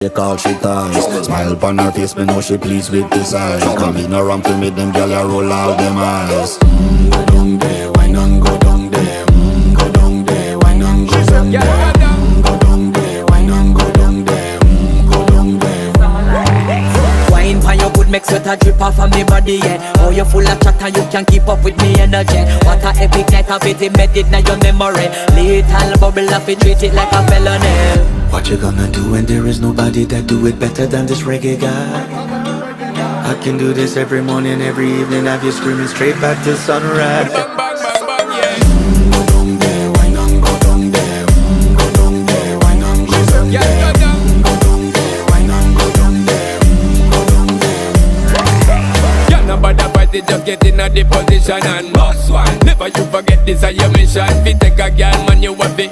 They call she ties. Smile upon her face, me know she pleased with this eyes. Come in around to me, them gyal a roll out them eyes. Go down there, why not go down there? Go down there, why not go down there? Go down there, why not go down there? Go down there. Wine pan your good, make sweat a drip off of me body, yeah. Oh, you full of chatter, you can't keep up with me energy. What a epic night of it, embedded in your memory. Little bubble of it, treat it like a felony. What you gonna do when there is nobody that do it better than this reggae guy? I can do this every morning, every evening, have you screaming straight back to sunrise. Bang, bang, bang, bang, yeah. Go down there, why not go down there? Go down there, why not go down Yeah, there? go down. Go down there, why not go down there? Go down there. Yeah, nobody fight it, just get in a the position and boss one. Never you forget this is your mission. Fi take a girl, man, you have to